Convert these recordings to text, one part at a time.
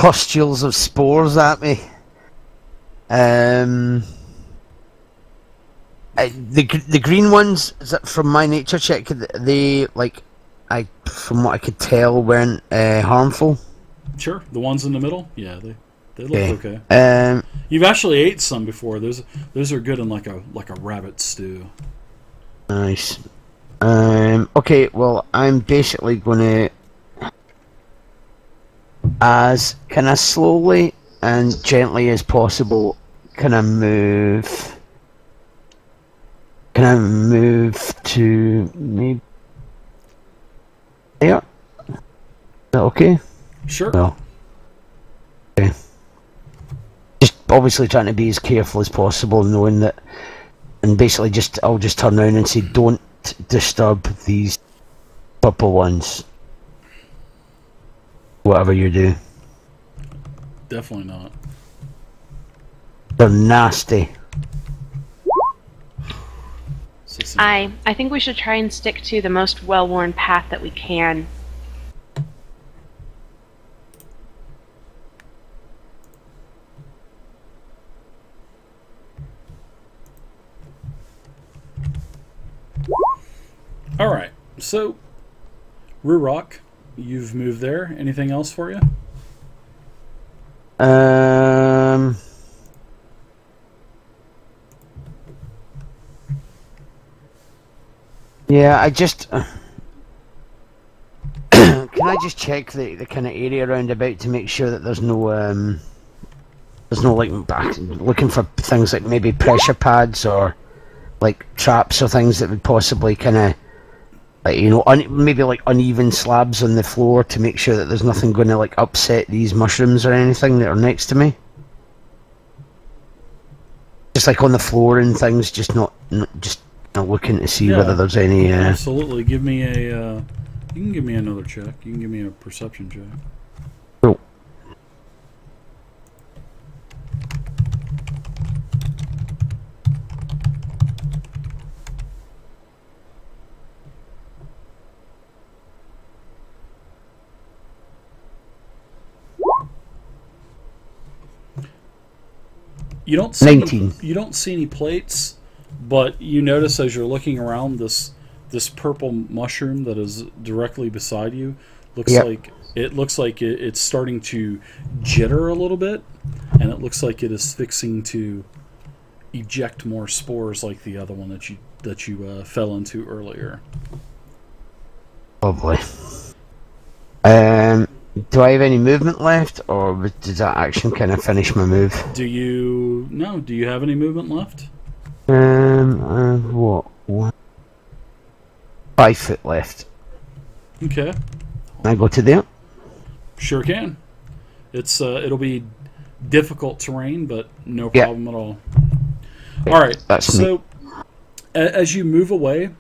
pustules of spores at me. The green ones, from my nature check, they from what I could tell, weren't harmful. Sure, the ones in the middle, yeah, they look okay. You've actually ate some before. Those are good in like a rabbit stew. Nice. Okay, well, I'm basically gonna, as kind of slowly and gently as possible, kind of move to maybe there. Is that okay? Sure. No. Okay. Just obviously trying to be as careful as possible, knowing that, and basically I'll just turn around and say, don't disturb these purple ones. Whatever you do. Definitely not. They're nasty. I think we should try and stick to the most well-worn path that we can. Alright, so Rurock, you've moved there. Anything else for you? Yeah, I just can I just check the kind of area around about to make sure that there's no like looking for things like maybe pressure pads or like traps or things that would possibly kind of, like, you know, maybe like uneven slabs on the floor to make sure that there's nothing going to like upset these mushrooms or anything that are next to me. Just like on the floor and things, just not looking to see whether there's any. Absolutely, give me a. You can give me another check. You can give me a perception check. Cool. You don't see 19. You don't see any plates, but you notice as you're looking around this purple mushroom that is directly beside you looks like it's starting to jitter a little bit, and it looks like it is fixing to eject more spores like the other one that you fell into earlier. Lovely. Do I have any movement left, or does that action kind of finish my move? Do you have any movement left? What? 5 foot left. Okay. Can I go to there? Sure can. It's it'll be difficult terrain, but no problem at all. All right. So as you move away,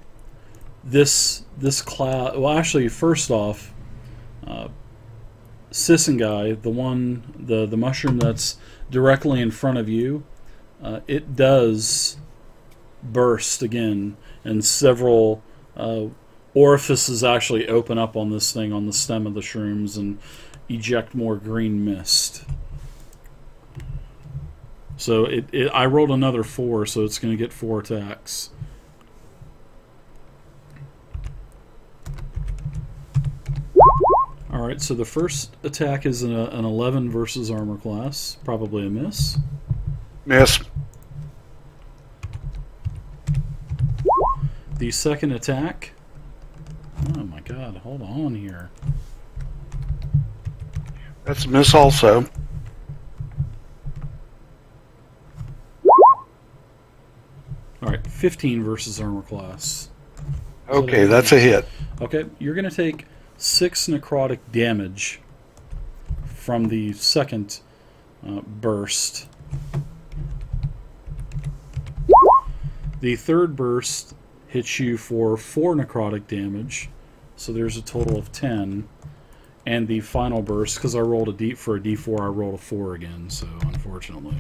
this cloud. Well, actually, first off, Sisengai, the mushroom that's directly in front of you, it does burst again, and several orifices actually open up on this thing on the stem of the shrooms and eject more green mist. So I rolled another 4, so it's going to get 4 attacks. Alright, so the first attack is an 11 versus armor class. Probably a miss. Miss. The second attack... Oh my god, hold on here. That's a miss also. Alright, 15 versus armor class. Okay, that's a hit. Okay, you're going to take 6 necrotic damage from the second burst. The third burst hits you for 4 necrotic damage, so there's a total of 10. And the final burst, because I rolled for a d4, I rolled a 4 again, so unfortunately.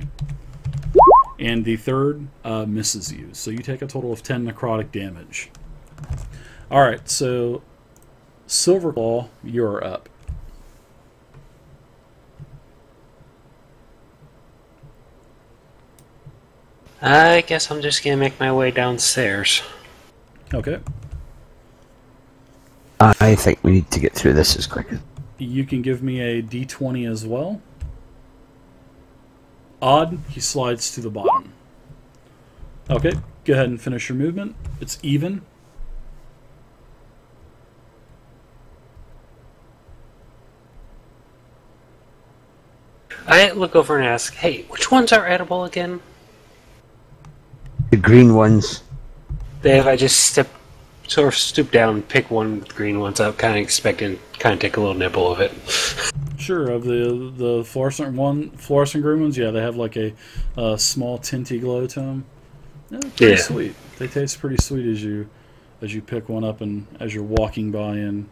And the third misses you, so you take a total of 10 necrotic damage. Alright, so Silverclaw, you're up. I guess I'm just gonna make my way downstairs. Okay. I think we need to get through this as quick as... You can give me a d20 as well. Odd, he slides to the bottom. Okay, go ahead and finish your movement. It's even. I look over and ask, hey, which ones are edible again? The green ones. Dave, I just sort of stoop down and pick one with the green ones up, kind of expecting, kind of take a little nibble of it. Sure, of the fluorescent green ones, yeah, they have like a small tinty glow to them. Yeah, pretty sweet. They taste pretty sweet as you pick one up and as you're walking by and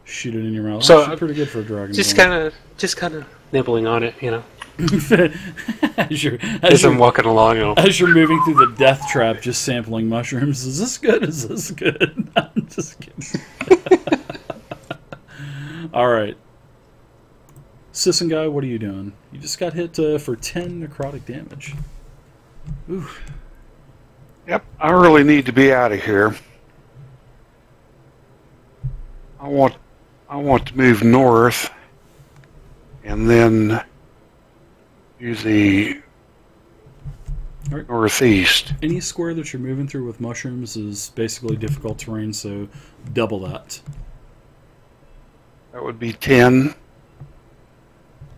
shoot it in your mouth. So it's pretty good for a dragon. Just kind of nibbling on it, you know. as I'm walking along, as you're moving through the death trap, just sampling mushrooms. Is this good? Is this good? I'm just kidding. All right, Sisson guy, what are you doing? You just got hit for 10 necrotic damage. Ooh. Yep, I really need to be out of here. I want to move north, and then do the Right. northeast. Any square that you're moving through with mushrooms is basically difficult terrain, so double that. That would be 10.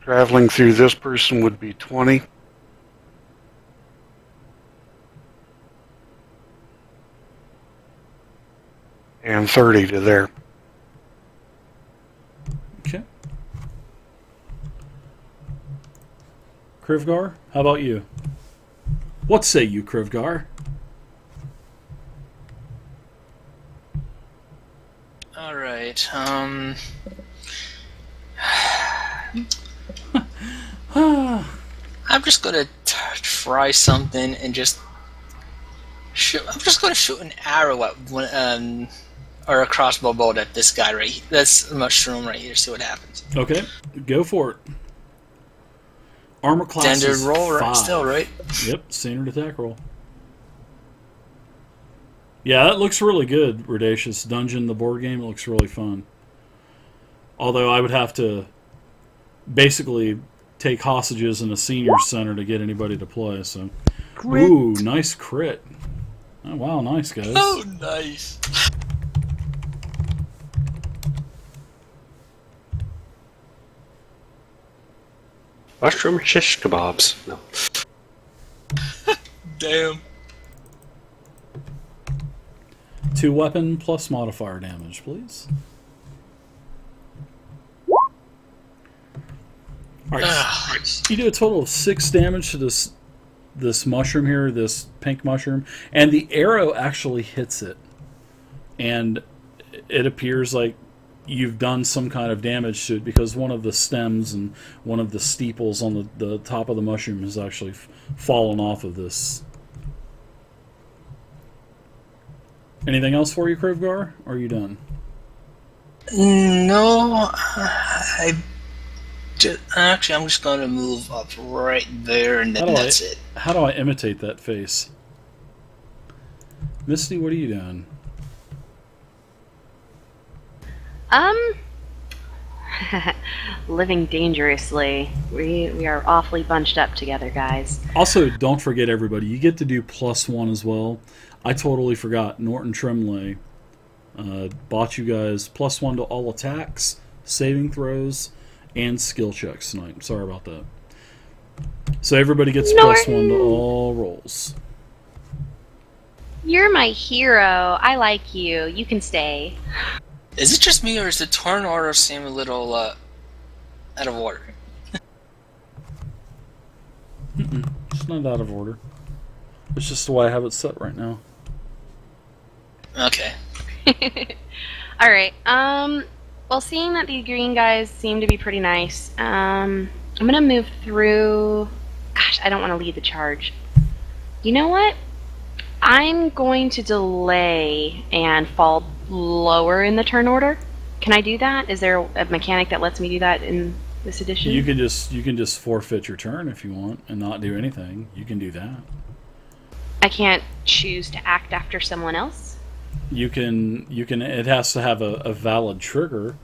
Traveling through this person would be 20. And 30 to there. Okay. Krivgar, how about you? What say you, Krivgar? Alright, I'm just gonna try something and just shoot. I'm just gonna shoot an arrow at one, or a crossbow bolt at this guy right here. That's a mushroom right here. See what happens. Okay, go for it. Armor class Standard is roll, 5. right? Still, right? Yep, standard attack roll. Yeah, that looks really good, Radacious. Dungeon, the board game, it looks really fun. Although I would have to basically take hostages in a senior center to get anybody to play, so... Crit. Ooh, nice crit. Oh, wow, nice, guys. Oh, nice. Mushroom shish kebabs. No. Damn. 2 weapon plus modifier damage, please. Alright, you do a total of 6 damage to this mushroom here, this pink mushroom, and the arrow actually hits it. And it appears like you've done some kind of damage to it because one of the stems and one of the steeples on the top of the mushroom has actually fallen off of this. Anything else for you, Krivgar? Or are you done? No, actually, I'm just going to move up right there, and then that's it. How do I imitate that face? Misty, what are you doing? Living dangerously. We are awfully bunched up together, guys. Also, don't forget, everybody, you get to do +1 as well. I totally forgot. Norton Tremlay bought you guys +1 to all attacks, saving throws, and skill checks tonight. Sorry about that. So everybody gets +1 to all rolls. You're my hero. I like you. You can stay. Is it just me, or is the turn order seem a little out of order? It's not out of order. It's just the way I have it set right now. Okay. Alright, well, seeing that the green guys seem to be pretty nice, I'm gonna move through... Gosh, I don't want to lead the charge. You know what? I'm going to delay and fall lower in the turn order. Can I do that? Is there a mechanic that lets me do that in this edition? You can just forfeit your turn if you want and not do anything. You can do that. I can't choose to act after someone else? You can. It has to have a valid trigger.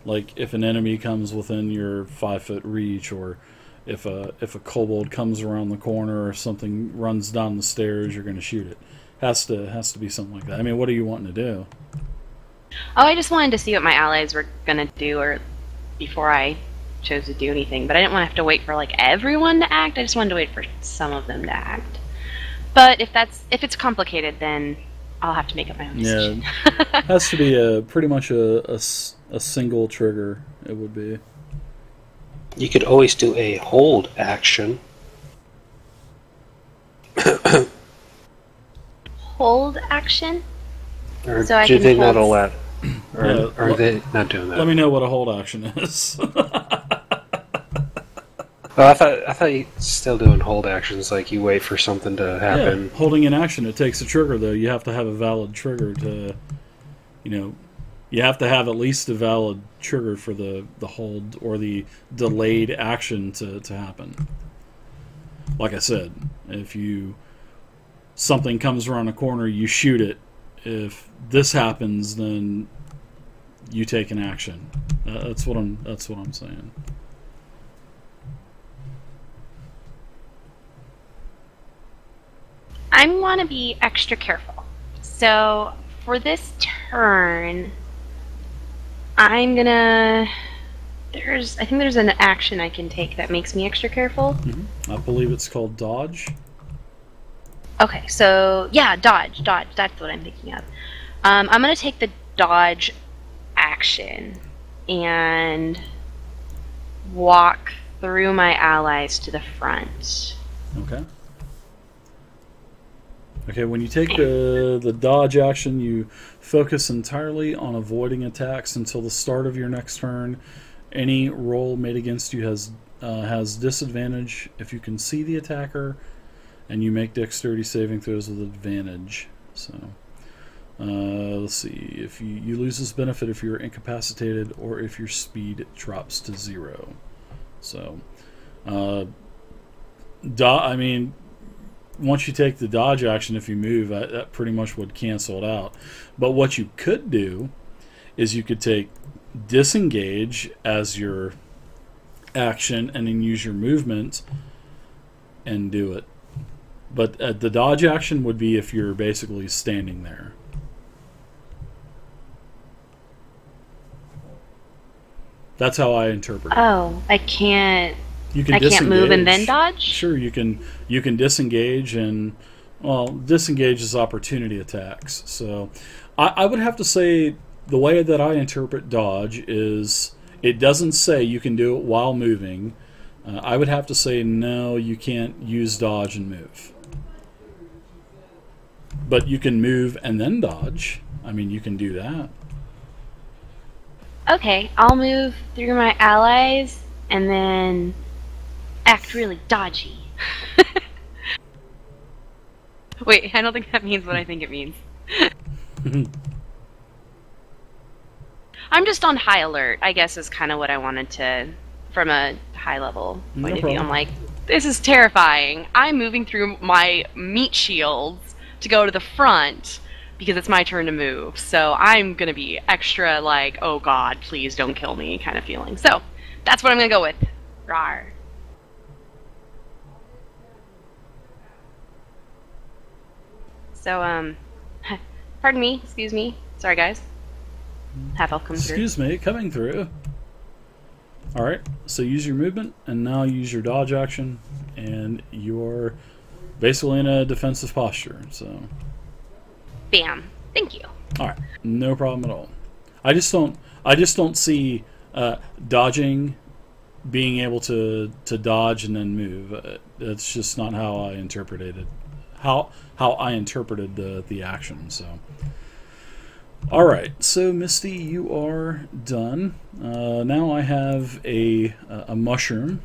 Like if an enemy comes within your 5-foot reach, or if a kobold comes around the corner, or something runs down the stairs, you're going to shoot it. Has to be something like that. I mean, what are you wanting to do? Oh, I just wanted to see what my allies were gonna do, or before I chose to do anything. But I didn't want to have to wait for like everyone to act. I just wanted to wait for some of them to act. But if it's complicated, then I'll have to make up my own decision. Yeah, has to be pretty much a single trigger. It would be. You could always do a hold action. Hold action. Or So I do can they not hold- allow? Or Yeah, are they not doing that? Let me know what a hold action is. Well, I thought you still doing hold actions, like you wait for something to happen. Yeah, holding an action, it takes a trigger, though. You have to have a valid trigger to, you have to have at least a valid trigger for the hold or the delayed action to happen. Like I said, if something comes around a corner, you shoot it. If this happens, then you take an action. That's what I'm saying. I want to be extra careful. So for this turn, I'm gonna. I think there's an action I can take that makes me extra careful. Mm-hmm. I believe it's called dodge. Okay, so yeah, dodge. That's what I'm thinking of. I'm gonna take the dodge action and walk through my allies to the front. Okay. Okay, when you take the dodge action, you focus entirely on avoiding attacks until the start of your next turn. Any roll made against you has disadvantage if you can see the attacker, and you make dexterity saving throws with advantage. So, let's see. If you lose this benefit if you're incapacitated or if your speed drops to 0. So, I mean, once you take the dodge action, if you move, that pretty much would cancel it out. But what you could do is you could take disengage as your action and then use your movement and do it. But the dodge action would be if you're basically standing there. That's how I interpret it. Oh, I can't. You can I can't move and then dodge? Sure, you can disengage, and disengage is opportunity attacks. So I would have to say the way that I interpret dodge is it doesn't say you can do it while moving. I would have to say no, you can't use dodge and move. But you can move and then dodge. I mean, you can do that. Okay, I'll move through my allies and then act really dodgy. Wait, I don't think that means what I think it means. I'm just on high alert, I guess, is kind of what I wanted to, from a high level point of view. I'm like, this is terrifying. I'm moving through my meat shields to go to the front because it's my turn to move. So I'm going to be extra like, oh god, please don't kill me kind of feeling. So that's what I'm going to go with. Rawr. So, pardon me, excuse me. Sorry, guys. Half elf comes through. Excuse me, coming through. Alright, so use your movement, and now use your dodge action, and you're basically in a defensive posture, so... Bam. Thank you. Alright, no problem at all. I just don't see dodging being able to dodge and then move. That's just not how I interpreted it. How I interpreted the action. So, all right. So, Misty, you are done. Now I have a mushroom.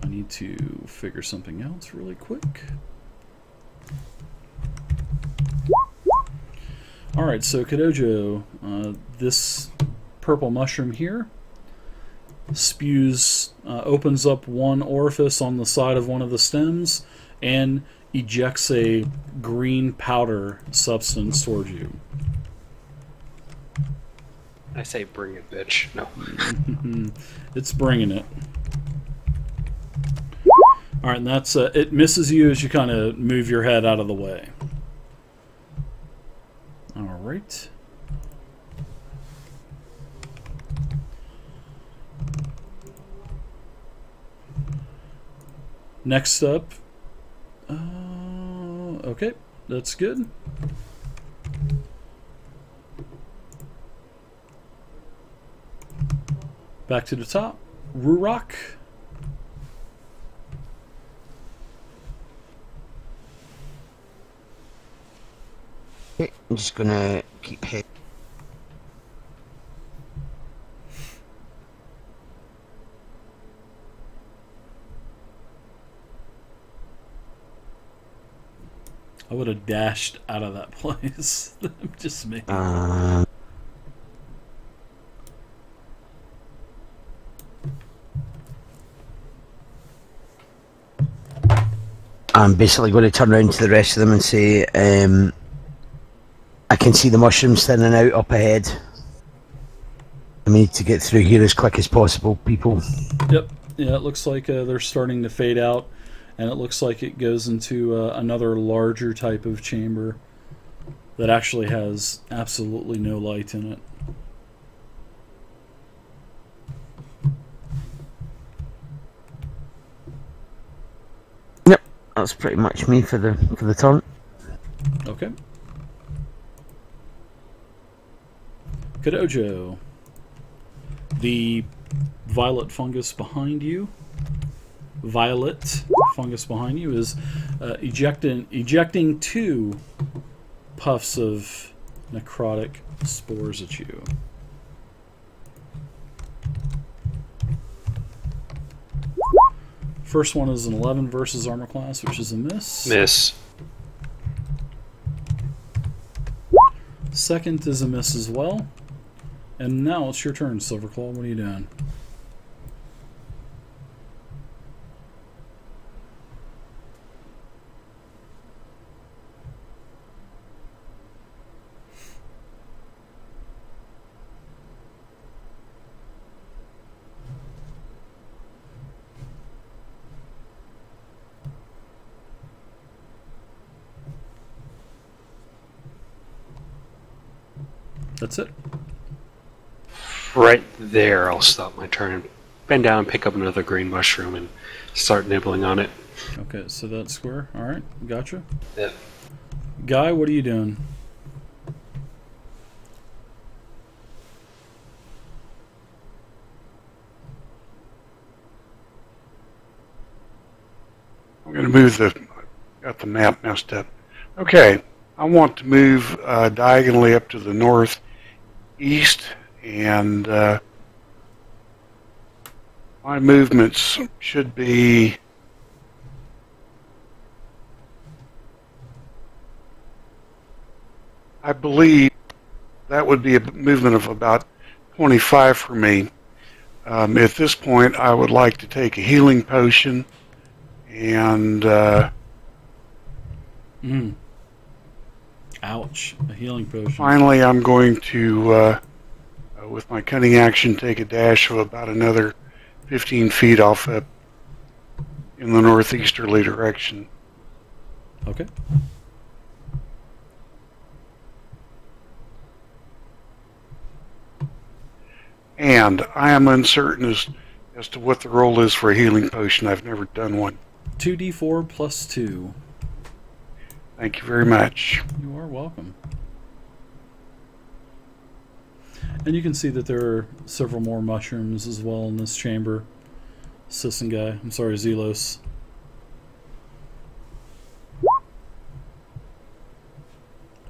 I need to figure something else really quick. All right. So, Kadojo, this purple mushroom here spews, opens up one orifice on the side of one of the stems, and ejects a green powder substance towards you. I say bring it, bitch. No. It's bringing it. Alright, and that's it misses you as you kind of move your head out of the way. Alright. Next up. Okay, that's good. Back to the top. Rurock. Okay, I'm just gonna keep head. I would have dashed out of that place. Just me. I'm basically going to turn around to the rest of them and say, I can see the mushrooms thinning out up ahead. I need to get through here as quick as possible, people. Yep. Yeah, it looks like they're starting to fade out, and it looks like it goes into another larger type of chamber that actually has absolutely no light in it. Yep, that's pretty much me for the turn. Okay. Kadojo. The violet fungus behind you. Violet fungus behind you is ejecting 2 puffs of necrotic spores at you. First one is an 11 versus armor class, which is a miss. Miss. Second is a miss as well. And now it's your turn, Silverclaw. What are you doing? That's it. Right there, I'll stop my turn and bend down, pick up another green mushroom, and start nibbling on it. Okay, so that's square. Alright, gotcha. Yeah. Guy, what are you doing? I'm going to move got the map messed up. Okay, I want to move diagonally up to the northeast, and my movements should be I believe that would be a movement of about 25 for me. At this point, I would like to take a healing potion and Ouch. A healing potion. finally I'm going to, with my cunning action, take a dash of about another 15 feet off up in the northeasterly direction. Okay. And I am uncertain as to what the roll is for a healing potion. I've never done one. 2d4 plus 2. Thank you very much. You are welcome. And you can see that there are several more mushrooms as well in this chamber. Sisson guy. I'm sorry, Zelos.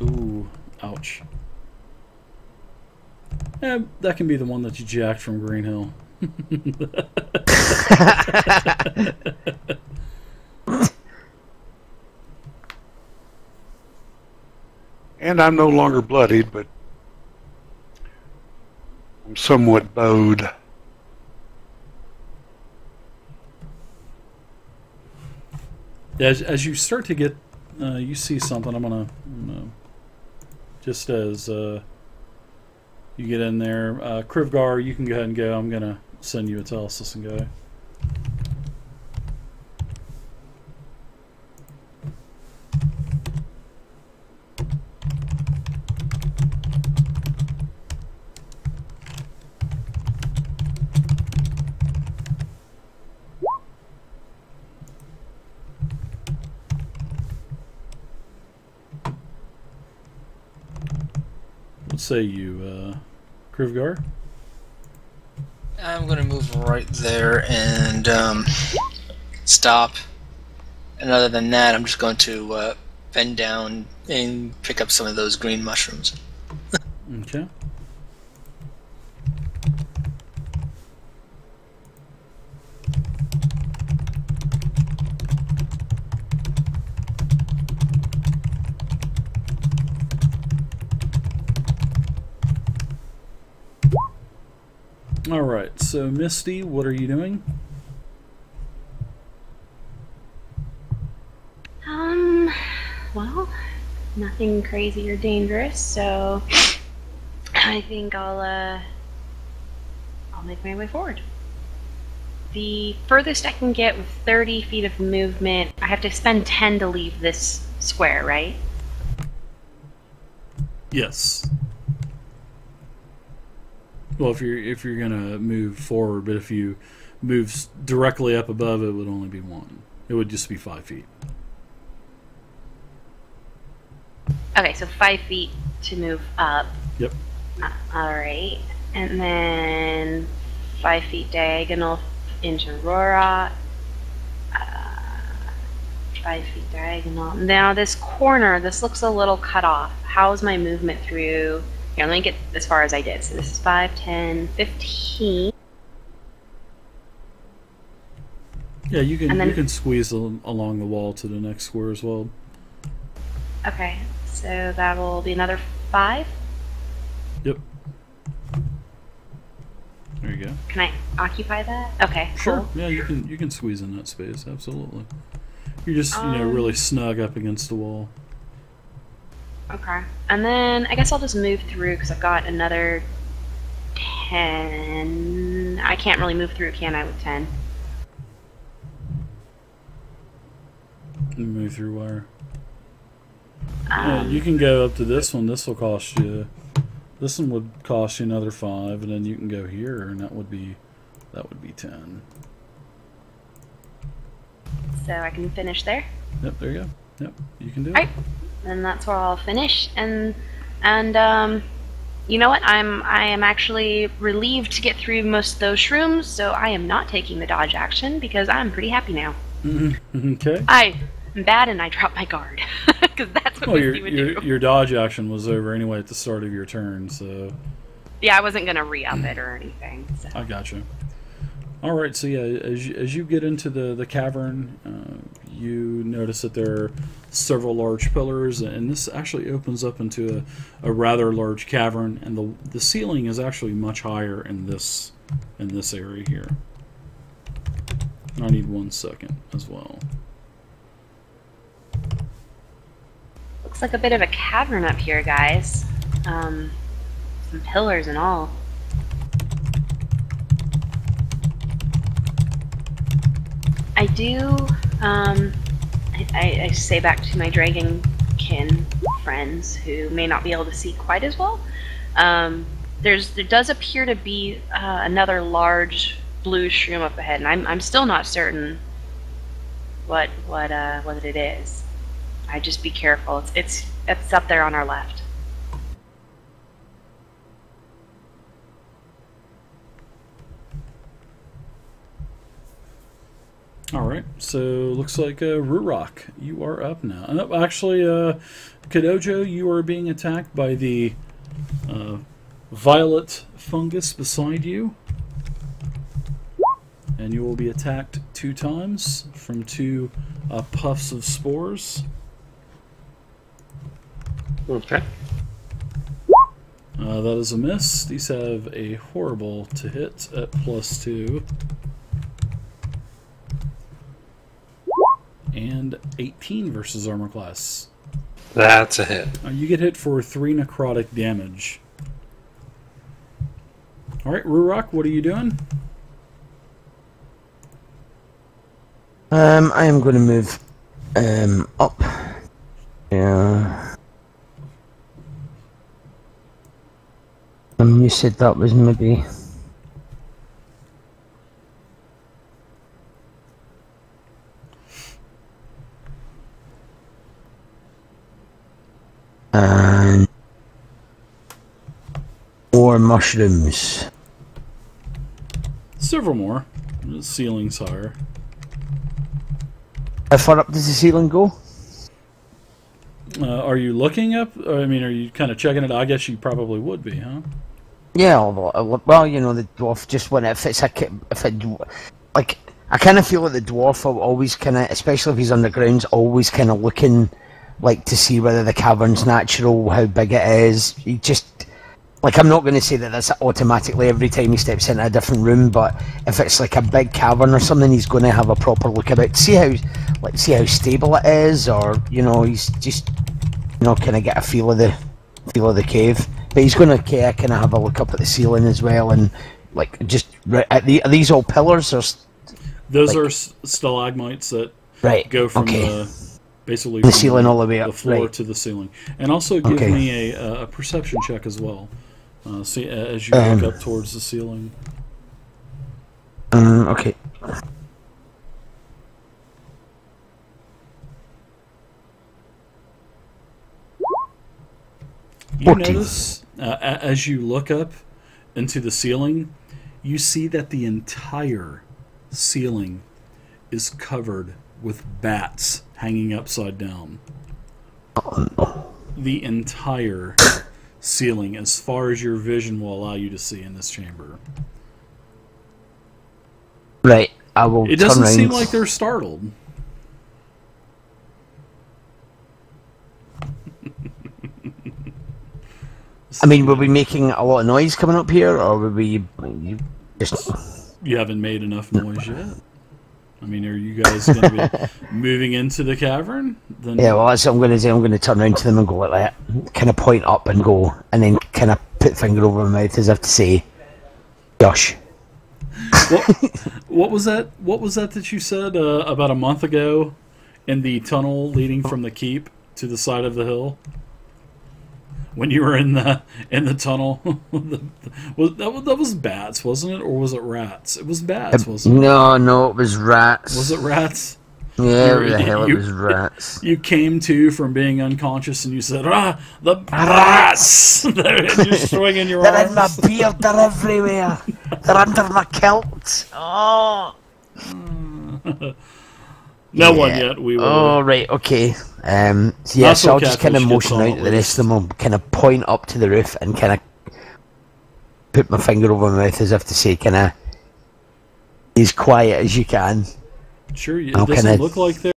Ooh, ouch. Yeah, that can be the one that you jacked from Green Hill. And I'm no longer bloodied, but I'm somewhat bowed. Yeah, as you start to get, you see something. I'm gonna just as you get in there, Krivgar, you can go ahead and go. I'm gonna send you a Telsis and go. What say you, Krivgar? I'm gonna move right there and stop. And other than that, I'm just going to bend down and pick up some of those green mushrooms. Okay. Alright, so Misty, what are you doing? Well, nothing crazy or dangerous, so I think I'll make my way forward. The furthest I can get with 30 feet of movement, I have to spend 10 to leave this square, right? Yes. Well, if you're gonna move forward, but if you move directly up above, it would only be 1. It would just be 5 feet. Okay, so 5 feet to move up. Yep. Alright. And then 5 feet diagonal into Aurora. 5 feet diagonal. Now this corner, this looks a little cut off. How's my movement through? Here, let me get as far as I did. So this is 5, 10, 15. Yeah, you can squeeze along the wall to the next square as well. Okay, so that will be another 5. Yep. There you go. Can I occupy that? Okay, Sure. cool. Yeah, you can squeeze in that space. Absolutely. You're just really snug up against the wall. Okay, and then I guess I'll just move through because I've got another 10. I can't really move through, can I, with 10? Move through wire. Yeah, you can go up to this one. This will cost you. This one would cost you another 5, and then you can go here, and that would be 10. So I can finish there. Yep, there you go. Yep, you can do it. Alright, then that's where I'll finish. And you know what? I am actually relieved to get through most of those shrooms, so I am not taking the dodge action because I'm pretty happy now. Okay. I'm bad and I dropped my guard because that's what Misty would do. Your dodge action was over anyway at the start of your turn, so. Yeah, I wasn't gonna re-up it or anything. So. I gotcha. All right, so yeah, as you get into the cavern, you notice that there are several large pillars, and this actually opens up into a rather large cavern, and the ceiling is actually much higher in this area here. I need 1 second as well. Looks like a bit of a cavern up here, guys. Some pillars and all. I do, I say back to my dragonkin friends who may not be able to see quite as well. There does appear to be another large blue shroom up ahead, and I'm still not certain what it is. I just be careful. It's up there on our left. Alright, so looks like Rurok, you are up now. Actually, Kadojo, you are being attacked by the violet fungus beside you. And you will be attacked 2 times from 2 puffs of spores. Okay. That is a miss. These have a horrible to hit at +2. and 18 versus armor class. That's a hit. You get hit for 3 necrotic damage. Alright, Rurok, what are you doing? I am going to move up. Yeah. You said that was maybe... And... more mushrooms. Several more. The ceiling's higher. How far up does the ceiling go? Are you looking up? I mean, are you kind of checking it? I guess you probably would be, huh? Yeah, well, you know, the dwarf just when if it like I kind of feel like the dwarf will always kind of, especially if he's underground, always kind of looking like to see whether the cavern's natural, how big it is. He just like, I'm not going to say that that's automatically every time he steps into a different room, but if it's like a big cavern or something, he's going to have a proper look about, see how stable it is, or you know, he's just, you know, kind of get a feel of the cave. But he's going to kind of have a look up at the ceiling as well, and like just are these all pillars or? Those like, are stalagmites that go from basically the from ceiling all the way up, the floor to the ceiling. And also give me a perception check as well. See as you look up towards the ceiling. Okay. You notice, as you look up into the ceiling, you see that the entire ceiling is covered with bats hanging upside down. The entire ceiling, as far as your vision will allow you to see in this chamber. Right, I will. It doesn't seem like they're startled. I mean, were we making a lot of noise coming up here, or were we just... You haven't made enough noise yet. I mean, are you guys going to be moving into the cavern? Then... Yeah, well, that's what I'm going to do. I'm going to turn around to them and go like that. Kind of point up and go, and then kind of put finger over my mouth as if to say, "Gosh." What was that? What was that you said about a month ago in the tunnel leading from the keep to the side of the hill? When you were in the tunnel, that was bats, wasn't it, or was it rats? It was bats, wasn't it? No, it was rats. Was it rats? Yeah, it was rats. You came to from being unconscious, and you said, the rats! They're destroying in your arms. They're in my beard. They're everywhere. They're under my kilt. Oh. No one yet. We will. Oh, right, okay. So I'll just kind of motion out to the rest of them. I'll kind of point up to the roof and kind of put my finger over my mouth as if to say, kind of, as quiet as you can. Sure, it doesn't look like they're